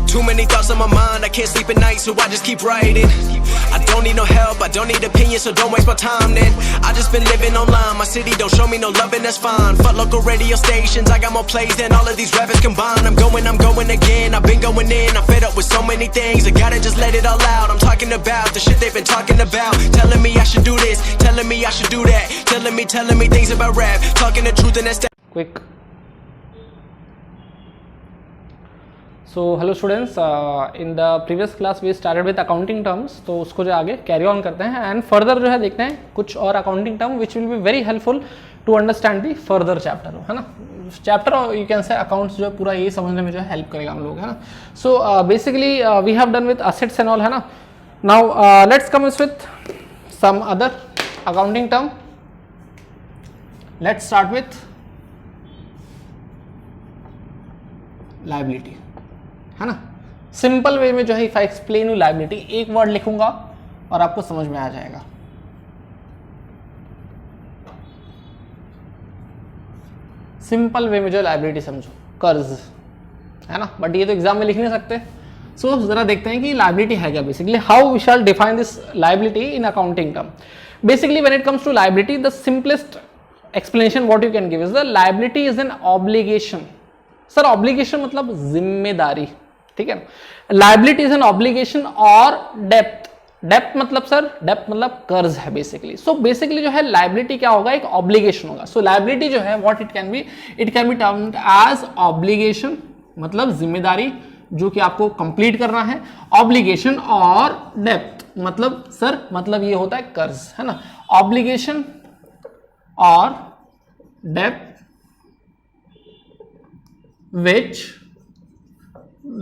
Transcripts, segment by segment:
Too many thoughts on my mind, I can't sleep at night, so I just keep writing. I don't need no help, I don't need opinions, so don't waste my time then. I just been living online, my city don't show me no love and that's fine. Fuck local radio stations, I got more plays than all of these rappers combined. I'm going again, I've been going in, I'm fed up with so many things. I gotta just let it all out, I'm talking about the shit they've been talking about. Telling me I should do this, telling me I should do that. Telling me things about rap, talking the truth and that's that. Quick. So hello students, in the previous class we started with accounting terms, तो उसको जो आगे carry on करते हैं and further जो है देखते हैं कुछ और accounting term which will be very helpful to understand the further chapter, है ना. Chapter you can say accounts जो है पूरा ये समझने में जो है हेल्प करेगा हम लोग, है ना. So basically we have done with assets and all, है ना. Now let's come with some other accounting term. Let's start with liability, है ना. सिंपल वे में जो है if I explain you liability, एक वर्ड लिखूंगा और आपको समझ में आ जाएगा. सिंपल वे में जो लायबिलिटी समझो, कर्ज, है ना. बट ये तो एग्जाम में लिख नहीं सकते. सो जरा देखते हैं कि लायबिलिटी है क्या. Basically how we shall define this liability in accounting term. Basically when it comes to liability, the simplest explanation what you can give is the liability is an obligation. Sir obligation मतलब जिम्मेदारी, ठीक है. Liability is an obligation और depth. Depth मतलब sir, depth मतलब कर्ज है basically. So basically जो है लायबिलिटी क्या होगा, एक ऑब्लिगेशन होगा. सो लायबिलिटी जो है what it can be termed as obligation, मतलब जिम्मेदारी जो कि आपको कंप्लीट करना है. ऑब्लिगेशन और डेप्थ मतलब सर, मतलब ये होता है कर्ज, है ना. ऑब्लिगेशन और depth which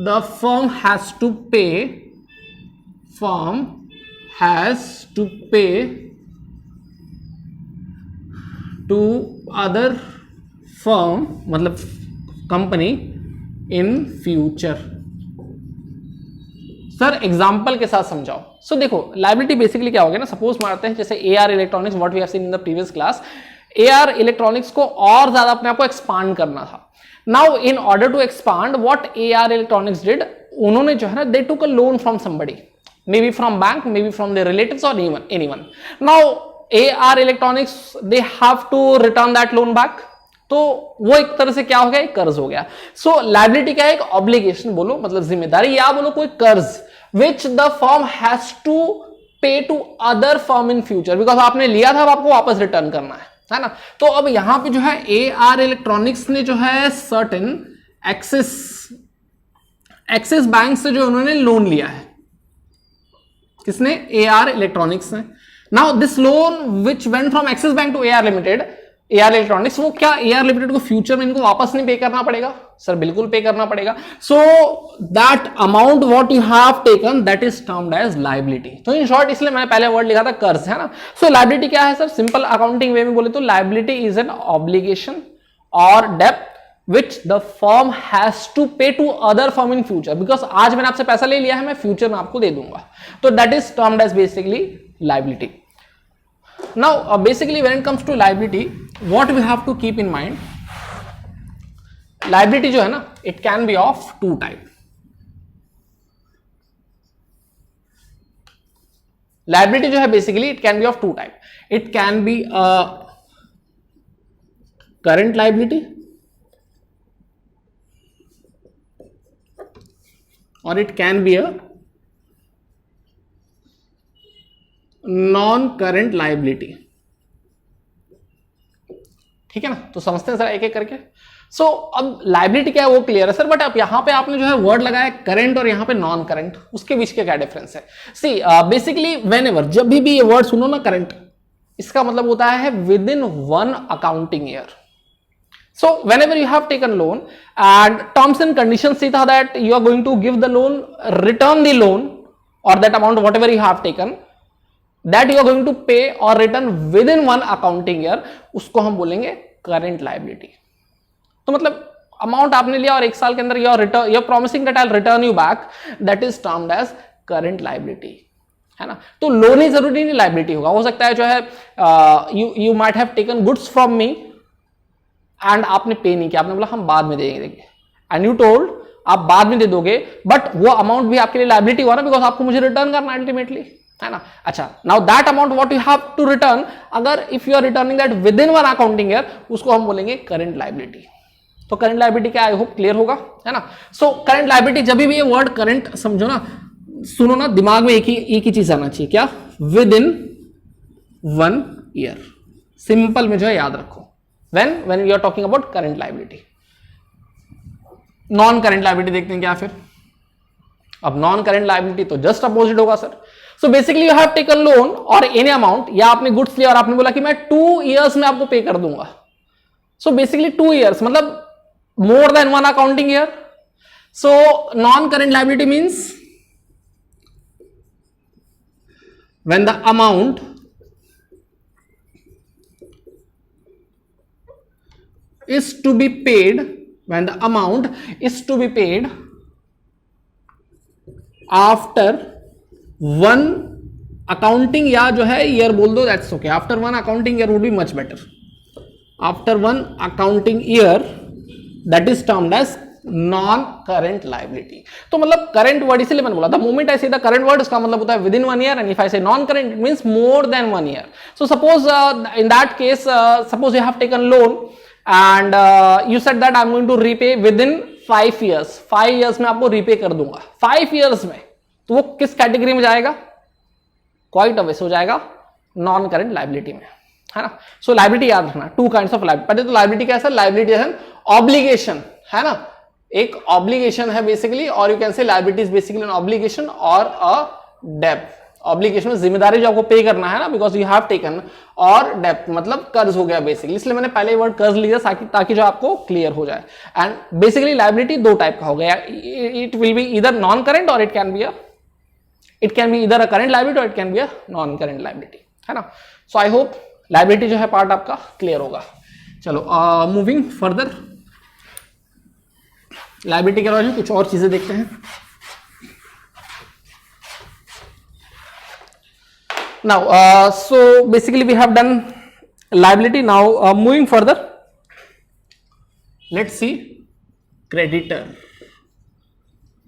the firm has to pay to other firm, मतलब company in future. Sir example के साथ समझाओ. सो देखो लायबिलिटी बेसिकली क्या होगा ना, सपोज मारते हैं जैसे AR electronics, what we have seen in the previous class. AR electronics को और ज्यादा अपने आप को एक्सपांड करना था. Now, in order to expand, what AR Electronics did, उन्होंने जो है ना, they took a loan from somebody, maybe from bank, maybe from their relatives or anyone. Now, AR Electronics, they have to return that loan back. तो वो एक तरह से क्या हो गया, एक कर्ज हो गया. So, liability क्या है, एक obligation बोलो, मतलब जिम्मेदारी, या बोलो कोई कर्ज, which the firm has to pay to other firm in future, because आपने लिया था, अब आपको वापस रिटर्न करना है ना. तो अब यहां पे जो है AR इलेक्ट्रॉनिक्स ने जो है सर्टेन एक्सिस बैंक से जो उन्होंने लोन लिया है. किसने? AR इलेक्ट्रॉनिक्स ने. Now this loan which went from Axis bank to AR limited, AR electronics, वो क्या AR लिमिटेड को फ्यूचर में इनको वापस नहीं पे करना पड़ेगा? सर बिल्कुल पे करना पड़ेगा. So that amount what you have taken, that is termed as liability. तो इन शॉर्ट इसलिए मैंने पहले वर्ड लिखा था कर्ज, है ना. सो लायबिलिटी क्या है सर, सिंपल अकाउंटिंग वे में बोले तो लायबिलिटी इज एन ऑब्लिगेशन और depth which the firm has to pay to other firm in future, because आज मैंने आपसे पैसा ले लिया है, मैं फ्यूचर में आपको दे दूंगा. तो that is termed as basically liability. Now, basically when it comes to liability, what we have to keep in mind, liability जो है ना, it can be of two type. Liability जो है basically it can be of two type. It can be a current liability or it can be a non current liability. ठीक है ना. तो समझते हैं सर एक एक करके. सो अब लायबिलिटी क्या है वो क्लियर है सर, बट अब यहां पे आपने जो है वर्ड लगाया करंट और यहां पे नॉन करंट, उसके बीच के क्या डिफरेंस है. सी बेसिकली व्हेनेवर, जब भी ये वर्ड सुनो ना करंट, इसका मतलब होता है within one accounting year. So whenever you have taken loan and terms and conditions थी था that you are going to give the loan, return the loan और that amount whatever you have taken, that you are going to pay or return within one accounting year, उसको हम बोलेंगे current liability. तो मतलब amount आपने लिया और एक साल के अंदर you're promising that I'll return you back, that is termed as current liability, है ना. तो लोन ही जरूरी नहीं लायबिलिटी होगा, हो सकता है जो है you might have taken goods from me and आपने पे नहीं किया, आपने बोला हम बाद में देंगे, and you told आप बाद में दे दोगे, बट वो अमाउंट भी आपके लिए लायबिलिटी हुआ ना, बिकॉज आपको मुझे रिटर्न करना अल्टीमेटली, है ना। अच्छा, now that amount what you have to return, अगर if you are returning that within one accounting year, उसको हम बोलेंगे करंट लायबिलिटी। तो करंट लायबिलिटी क्या, आई होप क्लियर होगा, है ना। सो करंट लायबिलिटी, जब भी ये वर्ड करंट समझो ना, सुनो ना, दिमाग में एक ही चीज आना चाहिए, क्या, विद इन 1 ईयर। सिंपल में जो है याद रखो, when you are talking about current liability. Non current liability देखते हैं क्या फिर। अब नॉन करंट लायबिलिटी तो जस्ट अपोजिट होगा sir. So basically you have taken loan और एनी अमाउंट, या आपने गुड्स लिया और आपने बोला कि मैं 2 इयर्स में आपको पे कर दूंगा। सो बेसिकली 2 इयर्स मतलब more than one accounting year. So non-current liability means when the amount is to be paid, when the amount is to be paid after one accounting, या जो है year बोल दो, that's okay, after one accounting year would be much better, after one accounting year, that is termed as non current liability. तो मतलब current word इसलिए मैंने बोला था, मोमेंट आई से द करंट वर्ड, उसका मतलब होता है within 1 year, and if I say non current it means more than 1 year. So suppose in that case, suppose you have taken loan and you said that I am going to repay within 5 years, 5 years में आपको repay कर दूंगा, 5 years में, तो वो किस category में जाएगा, क्वाइट ऑब्वियस हो जाएगा नॉन करंट लाइबिलिटी में, है ना। सो लाइबिलिटी याद रखना, 2 काइंड्स ऑफ लाइबिलिटी। पहले तो लाइबिलिटी क्या है, लाइबिलिटी एज एन ऑब्लिगेशन, है ना, एक ऑब्लिगेशन है बेसिकली, और यू कैन से liability is basically an obligation और अ डेब्ट। ऑब्लिगेशन में जिम्मेदारी जो आपको पे करना है ना, बिकॉज यू हैव टेकन, और डेब्ट मतलब कर्ज हो गया बेसिकली, इसलिए मैंने पहले वर्ड कर्ज लिया ताकि जो आपको क्लियर हो जाए। एंड बेसिकली लायबिलिटी 2 टाइप का हो गया, it will be either non current और it can be either a current liability और it can be a non current liability, है ना। सो आई होप लायबिलिटी जो है पार्ट आपका क्लियर होगा। चलो मूविंग फर्दर, लायबिलिटी के अलावा कुछ और चीजें देखते हैं। Now so basically we have done liability, now moving further let's see creditor.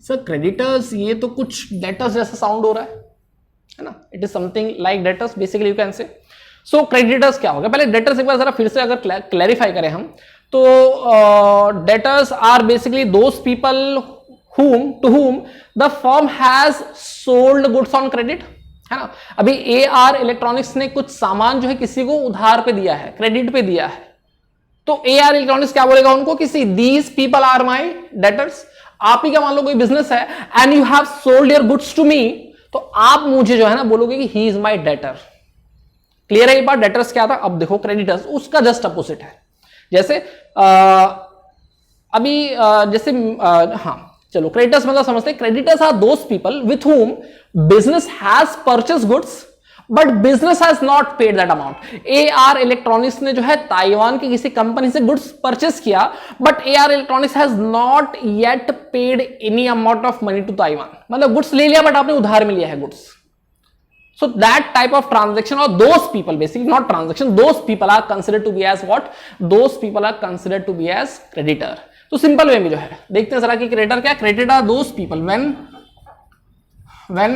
Sir creditors, ये तो कुछ डेटर्स जैसा साउंड हो रहा है ना, it is something like debtors basically you can से। सो क्रेडिटर्स क्या होगा, पहले डेटर्स एक बार जरा फिर से अगर क्लैरिफाई करें हम, तो debtors are basically those people to whom the firm has sold goods on credit, है ना। अभी AR इलेक्ट्रॉनिक्स ने कुछ सामान जो है किसी को उधार पे दिया है, क्रेडिट पे दिया है, तो AR इलेक्ट्रॉनिक्स क्या बोलेगा उनको, किसी these people are my debtors. आप ही का मान लो कोई बिजनेस है and you have sold your goods to me, तो आप मुझे जो है ना बोलोगे कि he is my debtor. Clear है ये बात। डेटर्स क्या था, अब देखो क्रेडिटर्स उसका जस्ट अपोजिट है। जैसे अभी जैसे हाँ चलो, क्रेडिटर्स मतलब समझते हैं, creditors are those people with whom business has purchase goods but business has not paid that amount. AR electronics ने जो है ताइवान की किसी कंपनी से गुड्स परचेस किया, but AR electronics has not yet paid any amount of money to Taiwan, मतलब goods ले लिया बट आपने उधार में लिया है goods. So that type of transaction, or those people, basically not transaction, those people are considered to be as what? Those people are considered to be as creditor. तो simple way में जो है देखते हैं जरा कि क्रेडिटर क्या, creditor are those people when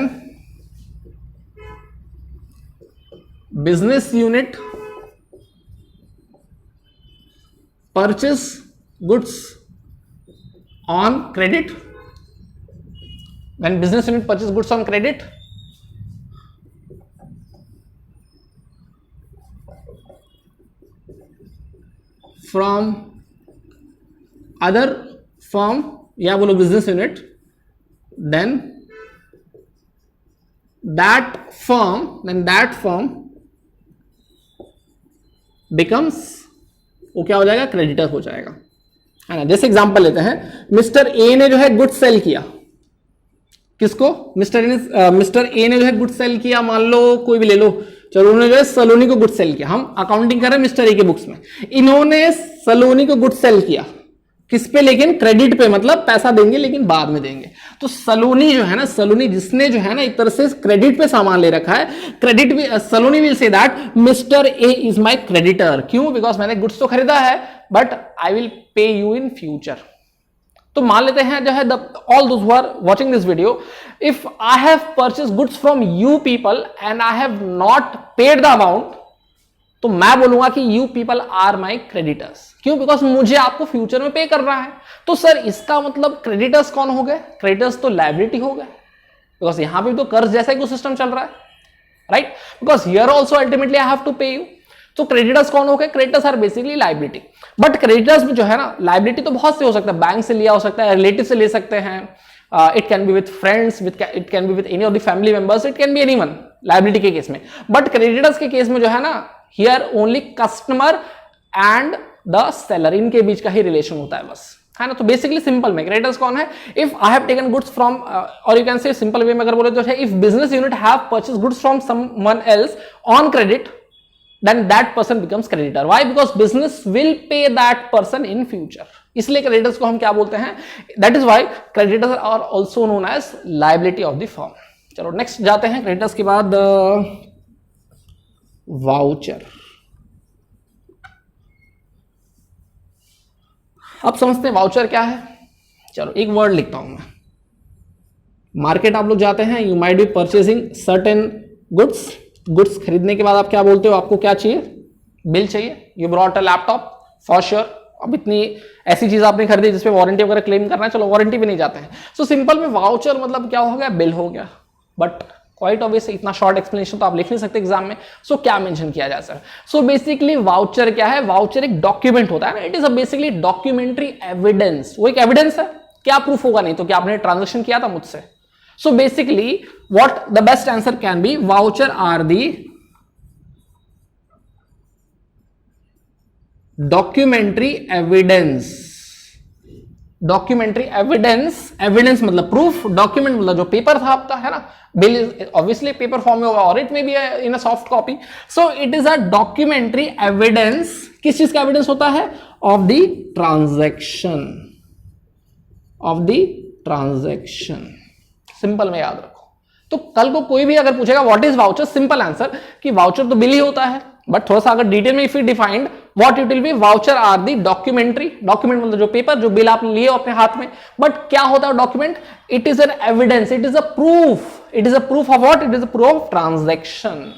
business unit purchase goods on credit, when business unit purchase goods on credit, from other firm या बोलो business unit, then that firm becomes, वो क्या हो जाएगा, क्रेडिटर हो जाएगा, है ना। जैसे एग्जांपल लेते हैं, मिस्टर ए ने जो है गुड सेल किया, किसको, मिस्टर ए ने जो है गुड सेल किया, मान लो कोई भी ले लो, चलो उन्होंने जो है सलोनी को गुड सेल किया, हम अकाउंटिंग कर रहे हैं मिस्टर ए के बुक्स में, इन्होंने सलोनी को गुड सेल किया, किस पे, लेकिन क्रेडिट पे, मतलब पैसा देंगे लेकिन बाद में देंगे। तो सलोनी जो है ना, सलोनी जिसने जो है ना एक तरह से क्रेडिट पे सामान ले रखा है, क्रेडिट भी Saloni will say that mister A is my creditor. क्यों, बिकॉज मैंने गुड्स तो खरीदा है but I will pay you in future. तो मान लेते हैं जो है all those who are watching this video, if I have purchase goods from you people and I have not paid the amount, तो मैं बोलूंगा कि you people are my creditors. क्यों? बिकॉज मुझे आपको फ्यूचर में पे करना है। तो सर इसका मतलब क्रेडिटर्स कौन हो गए? क्रेडिटर्स तो लायबिलिटी हो गए, बिकॉज यहां पे तो कर्ज जैसा ही सिस्टम चल रहा है, right? Because here also ultimately I have to pay you. तो क्रेडिटर्स कौन हो गए? Creditors are basically liability. But creditors में जो है ना, लायबिलिटी तो बहुत से हो सकता है, बैंक से लिया हो सकता है, रिलेटिव से ले सकते हैं, it can B with friends, it can B with any of the family members, it can B anyone liability के केस में। बट क्रेडिटर्स के केस में जो है ना, here only customer and the seller, इनके बीच का ही रिलेशन होता है बस, है ना? तो बेसिकली सिंपल में क्रेडिटर्स कौन है? If I have taken goods from, और you can say simple way में अगर बोले तो है, if business unit have purchase goods from someone else on credit, then that person becomes creditor. Why? Because business will pay that person in future. इसलिए creditors को हम क्या बोलते हैं? That is why creditors are also known as liability of the firm. चलो next जाते हैं। creditors के बाद वाउचर। अब समझते हैं वाउचर क्या है। चलो एक वर्ड लिखता हूं मैं। मार्केट आप लोग जाते हैं, you might be purchasing certain goods खरीदने के बाद आप क्या बोलते हो? आपको क्या चाहिए? बिल चाहिए। You brought a laptop for sure. अब इतनी ऐसी चीज आपने खरीदी जिसपे वारंटी वगैरह क्लेम करना है, चलो वारंटी भी नहीं जाते हैं। सो सिंपल में वाउचर मतलब क्या हो गया? बिल हो गया। बट क्वाइट ऑब्वियस, इतना शॉर्ट एक्सप्लेनेशन तो आप लिख नहीं सकते एग्जाम में। सो क्या मेंशन किया जाए सर? सो बेसिकली वाउचर क्या है? वाउचर एक डॉक्यूमेंट होता है ना, it is a basically documentary evidence. वो एक एविडेंस है। क्या प्रूफ होगा? नहीं तो क्या आपने ट्रांजेक्शन किया था मुझसे? So basically what the best answer can be, voucher are the documentary evidence evidence मतलब प्रूफ, डॉक्यूमेंट मतलब जो पेपर था आपका, है ना? बिल ऑब्वियसली पेपर फॉर्म में होगा और इट में भी in a soft copy. So it is a documentary evidence. किस चीज का एविडेंस होता है? Of the transaction. सिंपल में याद रखो। तो कल को कोई भी अगर पूछेगा what is voucher, simple answer कि वाउचर तो बिल ही होता है। बट थोड़ा सा अगर डिटेल में if you defined what it will be, voucher are the documentary, document मतलब जो पेपर, जो बिल आप लिए अपने हाथ में। बट क्या होता है document? It is an evidence, it is a proof of what? It is a proof of transaction.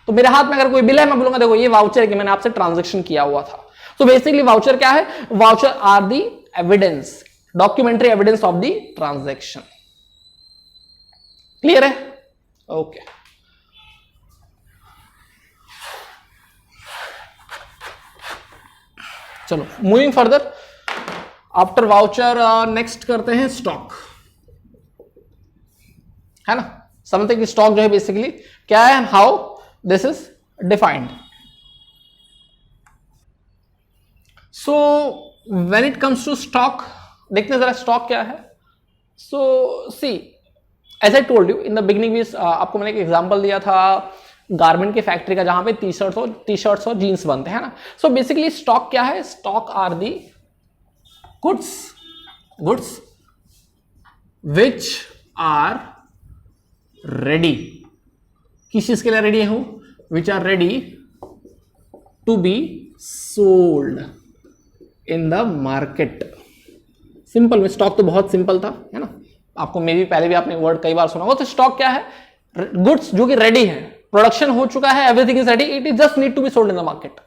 तो मेरे हाथ में अगर कोई बिल है, मैं बोलूंगा देखो ये वाउचर है कि मैंने आपसे ट्रांजैक्शन किया हुआ था। तो बेसिकली वाउचर क्या है? Voucher are the evidence, documentary evidence of the transaction. Clear है? ओके चलो moving further. After voucher next करते हैं स्टॉक, है ना? समझते कि स्टॉक जो है बेसिकली क्या है, how this is defined. So when it comes to stock, देखते हैं जरा स्टॉक क्या है। So see, as I told you in the beginning, आपको मैंने एक एग्जांपल दिया था गारमेंट के फैक्ट्री का, जहां पे टी शर्ट्स और जीन्स बनते हैं ना। सो बेसिकली स्टॉक क्या है? Stock are the goods which are ready. किस चीज के लिए रेडी हूं? Which are ready to be sold in the market. Simple में स्टॉक तो बहुत सिंपल था, है ना? आपको मे भी पहले भी आपने वर्ड कई बार सुना होगा। तो स्टॉक क्या है? गुड्स जो कि रेडी है, प्रोडक्शन हो चुका है, everything is ready, it is just need to be sold in the market.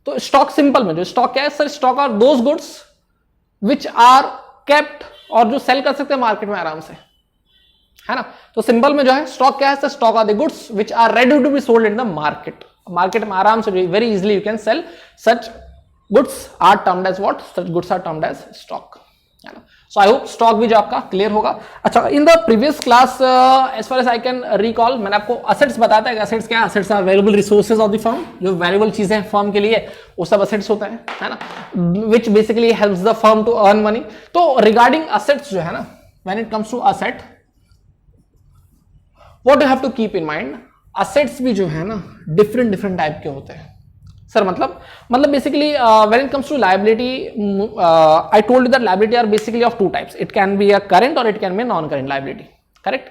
तो स्टॉक सिंपल में जो स्टॉक क्या है sir? Stock are those goods which are kept, और जो सेल कर सकते हैं मार्केट में आराम से, है ना? तो सिंपल में जो है स्टॉक क्या है sir? Stock are the goods which are ready to be sold in the market. Market में आराम से जो very easily you can sell such goods are termed as what? Such goods are termed as stock, है ना? सो I hope stock भी जो आपका clear होगा। अच्छा, in the previous class as far as I can recall, मैंने आपको assets बताया था। असेट्स क्या है? Assets are variable resources of the firm. जो वेरिएबल चीजें फर्म के लिए, वो सब असेट्स होते हैं, है ना? Which basically helps the firm to earn money. तो रिगार्डिंग असेट्स जो है ना, when it comes to asset, what you have to keep in mind, assets भी जो है ना डिफरेंट टाइप के होते हैं सर। मतलब basically when it comes to liability, I told you that liability are basically of two types. It can be a current और it can be non current liability, correct?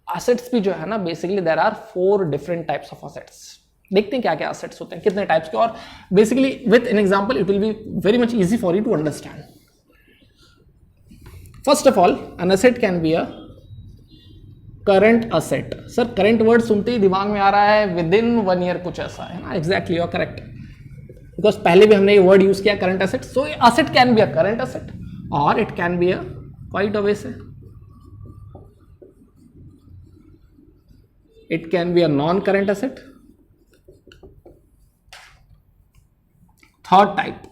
Assets भी जो है ना basically there are 4 different types of assets. देखते हैं क्या क्या assets होते हैं, कितने टाइप्स के, और basically with an example it will be very much easy for you to understand. First of all an asset can be a current asset. Sir current word सुनते ही दिमाग में आ रहा है विद इन 1 ईयर, कुछ ऐसा है ना. Exactly you are correct, because पहले भी हमने ये वर्ड यूज किया current asset. So asset can be a current asset और it can be a quite obvious, it can be a non-current asset. Third type,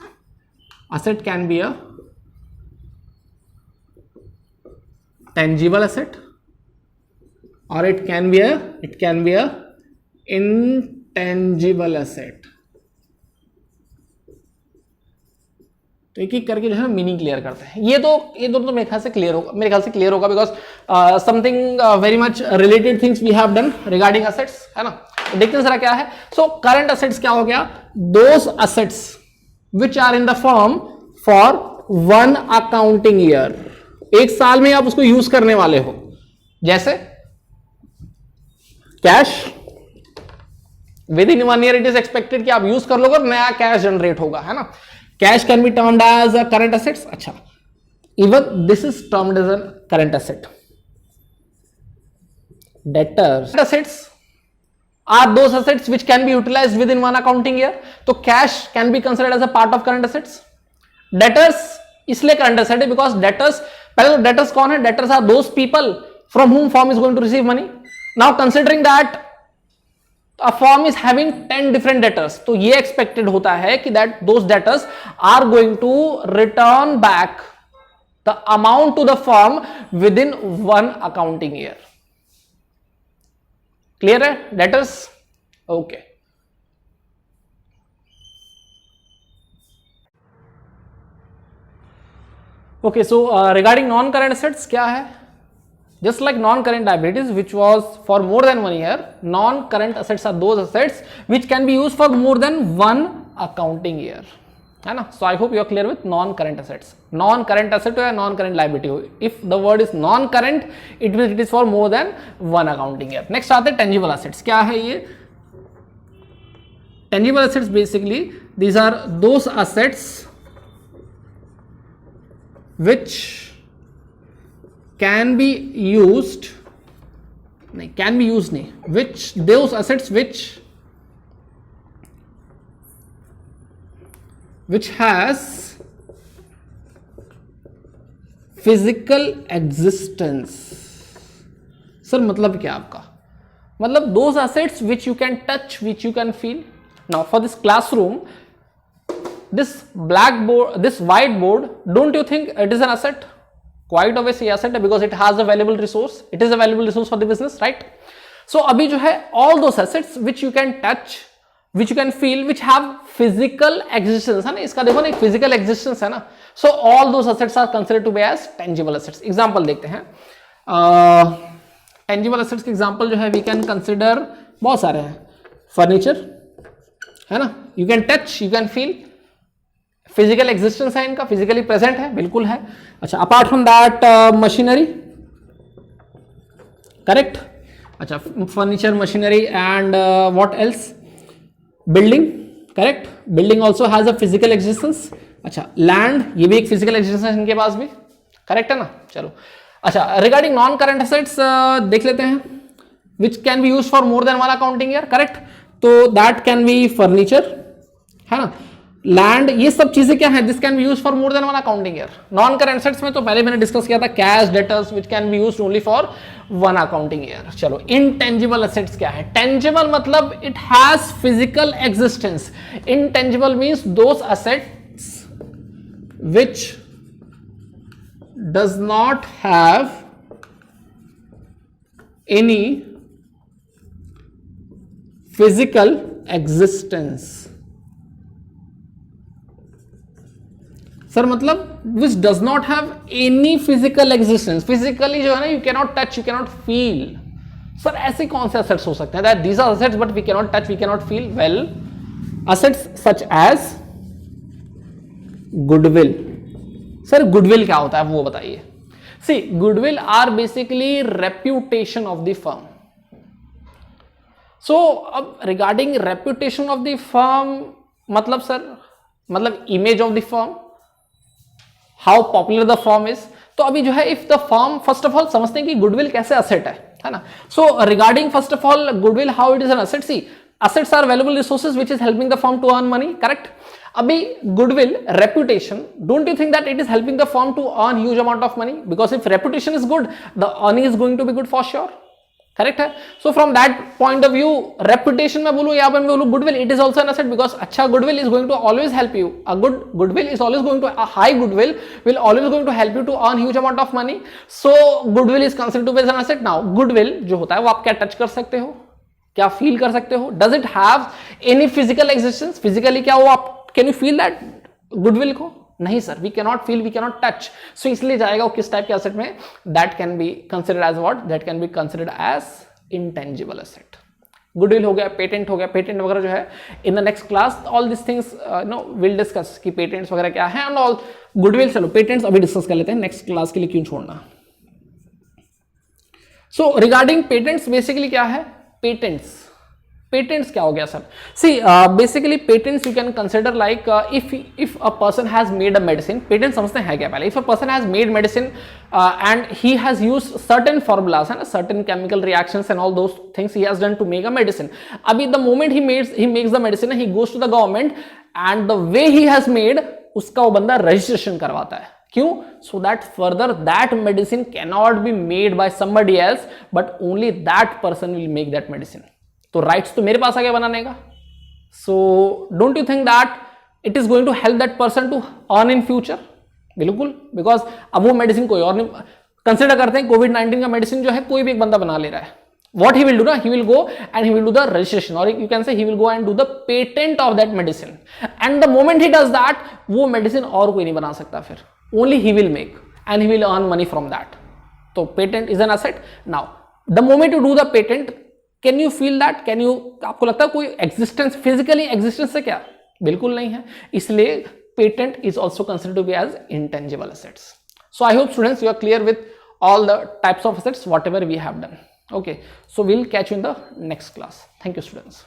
asset can be a tangible asset or it can be a intangible asset. तो एक एक करके जो है meaning clear करते हैं. ये दोनों तो मेरे ख्याल से क्लियर होगा because something very much related things we have done regarding assets, है ना. देखते हैं जरा क्या है. सो करंट असेट्स क्या हो गया? Those assets which are in the firm for 1 accounting year. एक साल में आप उसको यूज करने वाले हो. जैसे cash, with in 1 year it is expected कि आप यूज कर लोगे और नया कैश जनरेट होगा, है ना. Cash can be termed as a current assets. अच्छा, even this is termed as a current asset. Debtors assets are those assets which can be utilized within 1 accounting year. तो cash can be considered as a part of current assets. Debtors इसलिए current asset है because debtors, पहले तो debtors कौन है? Debtors are those people from whom firm is going to receive money. Now considering that a firm is having 10 different debtors, तो ये expected होता है कि that those debtors are going to return back the amount to the firm within 1 accounting year. Clear है? Debtors? Okay. Okay, so regarding non-current assets क्या है? Just like non-current liabilities which was for more than 1 year, non-current assets are those assets which can be used for more than 1 accounting year, है ना. So I hope you are clear with non-current assets. Non-current asset हो या non-current liability हो, if the word is non-current it means it is for more than 1 accounting year. Next आते हैं tangible assets. क्या है ये? Tangible assets basically these are those assets which can be used, which those assets which has physical existence. Sir मतलब क्या आपका? मतलब those assets which you can touch, which you can feel. Now for this classroom, this blackboard, this whiteboard, don't you think it is an asset? Quite obviously asset because it has a valuable resource. It is a valuable resource for the business, right? So अभी जो है all those assets which you can touch, which you can feel, which have physical existence, है ना. इसका देखो ना, एक physical existence है ना. So all those assets are considered to be as tangible assets. Example देखते हैं. Tangible assets के example जो है we can consider बहुत सारे हैं. Furniture, है ना. You can touch, you can feel. Physical existence है इनका, फिजिकली प्रेजेंट है, बिल्कुल है. अच्छा, apart from that machinery, correct. अच्छा, furniture, machinery and what else? Building, correct. Building also has a physical existence. अच्छा, लैंड, ये भी एक फिजिकल एग्जिस्टेंस है इनके पास भी, करेक्ट है ना. चलो, अच्छा, रिगार्डिंग नॉन करंट असेट्स देख लेते हैं. Which can be use for more than 1 accounting year, correct. तो दैट कैन बी फर्नीचर, है ना. लैंड, ये सब चीजें क्या है? This can be use for more than 1 accounting year. Non current assets में तो पहले मैंने डिस्कस किया था cash, debtors which can be used only for 1 accounting year. चलो, इनटेंजिबल एसेट्स क्या है? टेंजिबल मतलब it has physical existence. Intangible means those assets which does not have any physical existence. Sir मतलब which does not have any physical existence. Physically जो है ना, you can not touch, you can not feel. Sir ऐसे कौन से assets हो सकते हैं? That these are assets but we can not touch, we can not feel. Well, assets such as goodwill. Sir goodwill क्या होता है वो बताइए. See, goodwill are basically reputation of the firm. So अब regarding reputation of the firm मतलब sir, मतलब image of the firm, how popular the firm is. तो अभी जो है if the firm, first of all समझते हैं कि गुडविल कैसे असेट है ना. So regarding first of all goodwill, how it is an asset. See, assets are valuable resources which is helping the firm to earn money, correct. अभी goodwill, reputation, don't you think that it is helping the firm to earn huge amount of money? Because if reputation is good, the earning is going to be good for sure, correct है. So from that point of view, reputation में बोलूँ या मैं बोलूँ goodwill, it is also an asset because अच्छा goodwill is going to always help you. A good goodwill is always going to, a high goodwill will always going to help you to earn huge amount of money. So goodwill is considered to be an asset. Now goodwill जो होता है वो आप क्या touch कर सकते हो, क्या फील कर सकते हो? Does it have any physical existence? Physically क्या वो आप can you feel that goodwill को? नहीं sir, we cannot feel, we cannot touch. So इसलिए जाएगा वो किस टाइप के एसेट में? That can be considered as what? That can be considered as intangible asset. Goodwill हो गया, पेटेंट हो गया. पेटेंट वगैरह जो है in the next class all this things no will discuss कि पेटेंट्स वगैरह क्या है एंड ऑल. गुडविल चलो पेटेंट्स अभी डिस्कस कर लेते हैं, नेक्स्ट क्लास के लिए क्यों छोड़ना. सो रिगार्डिंग पेटेंट्स बेसिकली क्या है? पेटेंट्स क्या हो गया sir? See basically patents you can consider like if a person has made a medicine. Patent समझते हैं क्या पहले? If a person has made medicine and he has used certain formulas, है ना, certain chemical reactions and all those things he has done to make a medicine. अभी the moment he makes the medicine, he goes to the government and the way he has made, उसका वो बंदा registration करवाता है. क्यों? So that further that medicine cannot be made by somebody else but only that person will make that medicine. तो rights तो मेरे पास आ गया बनाने का. So don't you think that it is going to help that person to earn in future? बिल्कुल, because अब वो मेडिसिन कोई और नहीं. कंसिडर करते हैं कोविड-19 का मेडिसिन जो है कोई भी एक बंदा बना ले रहा है. What he will do ना, he will go and he will do the registration, or you can say he will go and do the patent of that medicine. And the moment he does that, वो medicine और कोई नहीं बना सकता फिर. Only he will make and he will earn money from that. तो patent is an asset. Now, the moment you do the patent, can you feel that? Can you, आपको लगता है कोई existence, physically existence से क्या? बिल्कुल नहीं है. इसलिए patent is also considered to be as intangible assets. So I hope students you are clear with all the types of assets whatever we have done. Okay, so we'll catch you in the next class. Thank you students.